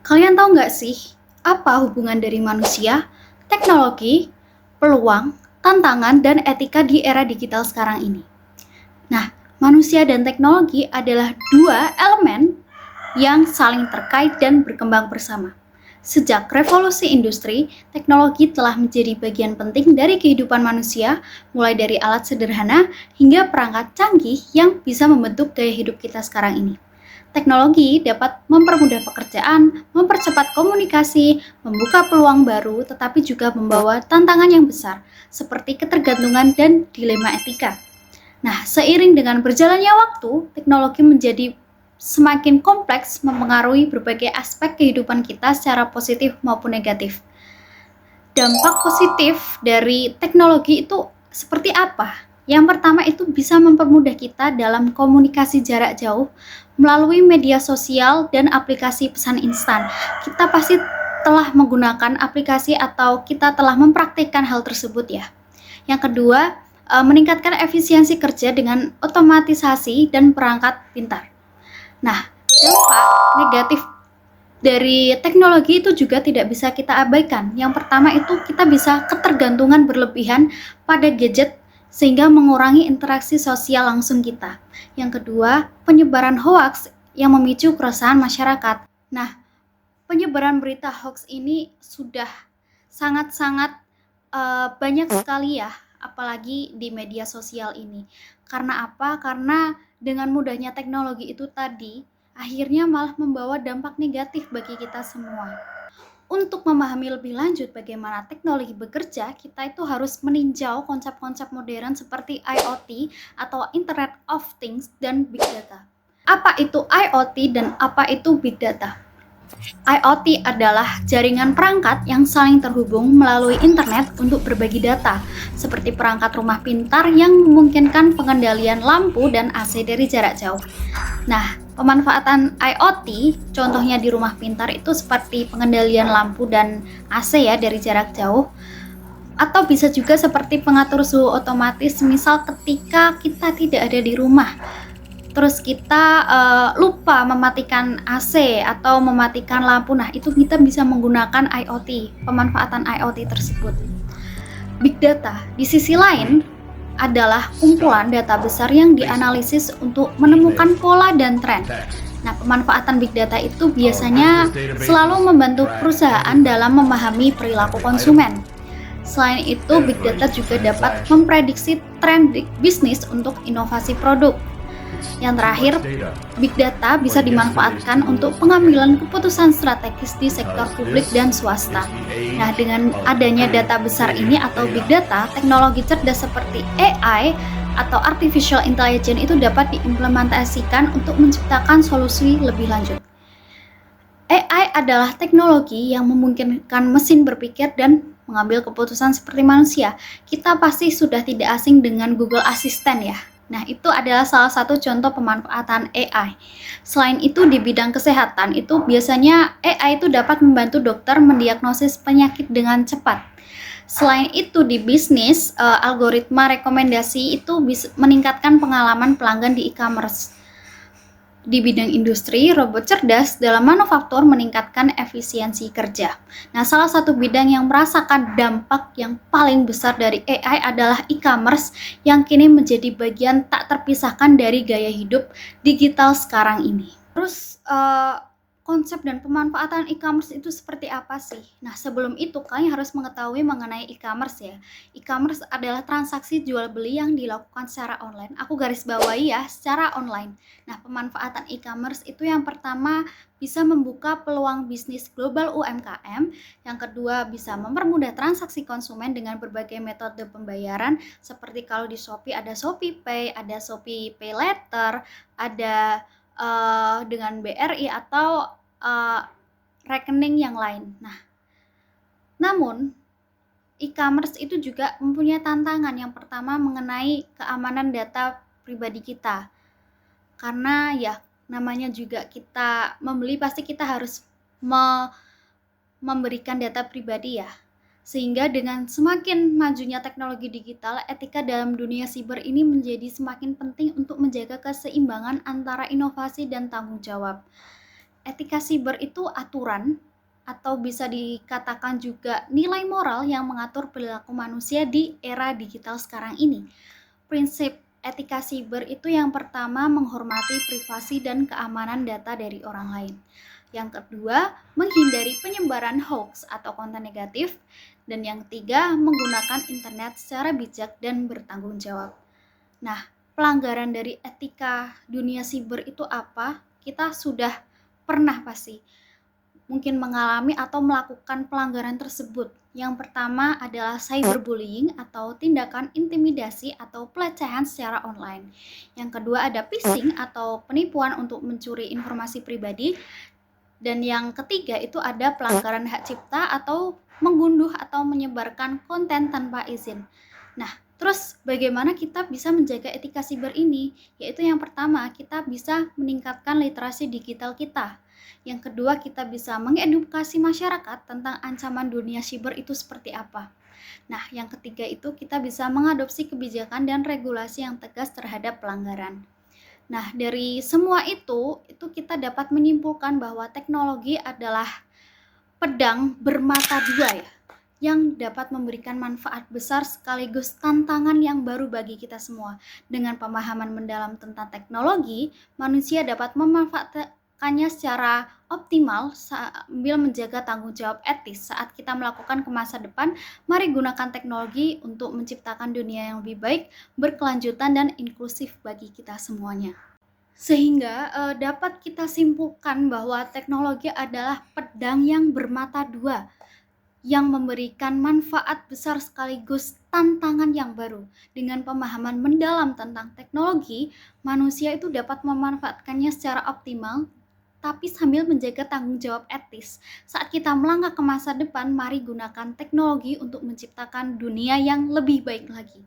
Kalian tahu nggak sih, apa hubungan dari manusia, teknologi, peluang, tantangan, dan etika di era digital sekarang ini? Nah, manusia dan teknologi adalah dua elemen yang saling terkait dan berkembang bersama. Sejak revolusi industri, teknologi telah menjadi bagian penting dari kehidupan manusia, mulai dari alat sederhana hingga perangkat canggih yang bisa membentuk gaya hidup kita sekarang ini. Teknologi dapat mempermudah pekerjaan, mempercepat komunikasi, membuka peluang baru, tetapi juga membawa tantangan yang besar, seperti ketergantungan dan dilema etika. Nah, seiring dengan berjalannya waktu, teknologi menjadi semakin kompleks, mempengaruhi berbagai aspek kehidupan kita secara positif maupun negatif. Dampak positif dari teknologi itu seperti apa? Yang pertama itu bisa mempermudah kita dalam komunikasi jarak jauh melalui media sosial dan aplikasi pesan instan. Kita pasti telah menggunakan aplikasi atau kita telah mempraktikkan hal tersebut ya. Yang kedua, meningkatkan efisiensi kerja dengan otomatisasi dan perangkat pintar. Nah, dampak negatif dari teknologi itu juga tidak bisa kita abaikan. Yang pertama itu kita bisa ketergantungan berlebihan pada gadget sehingga mengurangi interaksi sosial langsung kita. Yang kedua, penyebaran hoaks yang memicu keresahan masyarakat. Nah, penyebaran berita hoaks ini sudah sangat-sangat banyak sekali ya, apalagi di media sosial ini. Karena apa? Karena dengan mudahnya teknologi itu tadi, akhirnya malah membawa dampak negatif bagi kita semua. Untuk memahami lebih lanjut bagaimana teknologi bekerja, kita itu harus meninjau konsep-konsep modern seperti IoT atau Internet of Things dan Big Data. Apa itu IoT dan apa itu Big Data? IoT adalah jaringan perangkat yang saling terhubung melalui internet untuk berbagi data, seperti perangkat rumah pintar yang memungkinkan pengendalian lampu dan AC dari jarak jauh. Nah, pemanfaatan IoT, contohnya di rumah pintar itu seperti pengendalian lampu dan AC ya dari jarak jauh, atau bisa juga seperti pengatur suhu otomatis, misal ketika kita tidak ada di rumah terus kita lupa mematikan AC atau mematikan lampu. Nah, itu kita bisa menggunakan IoT, pemanfaatan IoT tersebut. Big data di sisi lain adalah kumpulan data besar yang dianalisis untuk menemukan pola dan tren. Nah, pemanfaatan big data itu biasanya selalu membantu perusahaan dalam memahami perilaku konsumen. Selain itu, big data juga dapat memprediksi tren bisnis untuk inovasi produk. Yang terakhir, big data bisa dimanfaatkan untuk pengambilan keputusan strategis di sektor publik dan swasta. Nah, dengan adanya data besar ini atau big data, teknologi cerdas seperti AI atau artificial intelligence itu dapat diimplementasikan untuk menciptakan solusi lebih lanjut. AI adalah teknologi yang memungkinkan mesin berpikir dan mengambil keputusan seperti manusia. Kita pasti sudah tidak asing dengan Google Assistant ya. Nah, itu adalah salah satu contoh pemanfaatan AI. Selain itu, di bidang kesehatan itu biasanya AI itu dapat membantu dokter mendiagnosis penyakit dengan cepat. Selain itu, di bisnis, algoritma rekomendasi itu bisa meningkatkan pengalaman pelanggan di e-commerce. Di bidang industri, robot cerdas dalam manufaktur meningkatkan efisiensi kerja. Nah, salah satu bidang yang merasakan dampak yang paling besar dari AI adalah e-commerce yang kini menjadi bagian tak terpisahkan dari gaya hidup digital sekarang ini. Terus, konsep dan pemanfaatan e-commerce itu seperti apa sih? Nah, sebelum itu kalian harus mengetahui mengenai e-commerce ya. E-commerce adalah transaksi jual beli yang dilakukan secara online. Aku garis bawahi ya, secara online. Nah, pemanfaatan e-commerce itu yang pertama bisa membuka peluang bisnis global UMKM, yang kedua bisa mempermudah transaksi konsumen dengan berbagai metode pembayaran seperti kalau di Shopee ada Shopee Pay, ada Shopee Pay Later, ada dengan BRI atau rekening yang lain. Nah, namun e-commerce itu juga mempunyai tantangan. Yang pertama mengenai keamanan data pribadi kita. Karena ya namanya juga kita membeli pasti kita harus memberikan data pribadi ya. Sehingga dengan semakin majunya teknologi digital, etika dalam dunia siber ini menjadi semakin penting untuk menjaga keseimbangan antara inovasi dan tanggung jawab. etika siber itu aturan atau bisa dikatakan juga nilai moral yang mengatur perilaku manusia di era digital sekarang ini. Prinsip etika siber itu yang pertama menghormati privasi dan keamanan data dari orang lain. Yang kedua, menghindari penyebaran hoax atau konten negatif. Dan yang ketiga, menggunakan internet secara bijak dan bertanggung jawab. Nah, pelanggaran dari etika dunia siber itu apa? Kita sudah pernah pasti mungkin mengalami atau melakukan pelanggaran tersebut. Yang pertama adalah cyberbullying atau tindakan intimidasi atau pelecehan secara online. Yang kedua ada phishing atau penipuan untuk mencuri informasi pribadi. Dan yang ketiga itu ada pelanggaran hak cipta atau mengunduh atau menyebarkan konten tanpa izin. Nah, terus bagaimana kita bisa menjaga etika siber ini? Yaitu yang pertama, kita bisa meningkatkan literasi digital kita. Yang kedua, kita bisa mengedukasi masyarakat tentang ancaman dunia siber itu seperti apa. Nah, yang ketiga itu kita bisa mengadopsi kebijakan dan regulasi yang tegas terhadap pelanggaran. Nah, dari semua itu kita dapat menyimpulkan bahwa teknologi adalah pedang bermata dua ya, yang dapat memberikan manfaat besar sekaligus tantangan yang baru bagi kita semua. Dengan pemahaman mendalam tentang teknologi, manusia dapat memanfaatkannya secara optimal sambil menjaga tanggung jawab etis saat kita melakukan ke masa depan. Mari gunakan teknologi untuk menciptakan dunia yang lebih baik, berkelanjutan dan inklusif bagi kita semuanya. Sehingga dapat kita simpulkan bahwa teknologi adalah pedang yang bermata dua yang memberikan manfaat besar sekaligus tantangan yang baru. Dengan pemahaman mendalam tentang teknologi, manusia itu dapat memanfaatkannya secara optimal tapi sambil menjaga tanggung jawab etis. Saat kita melangkah ke masa depan, mari gunakan teknologi untuk menciptakan dunia yang lebih baik lagi.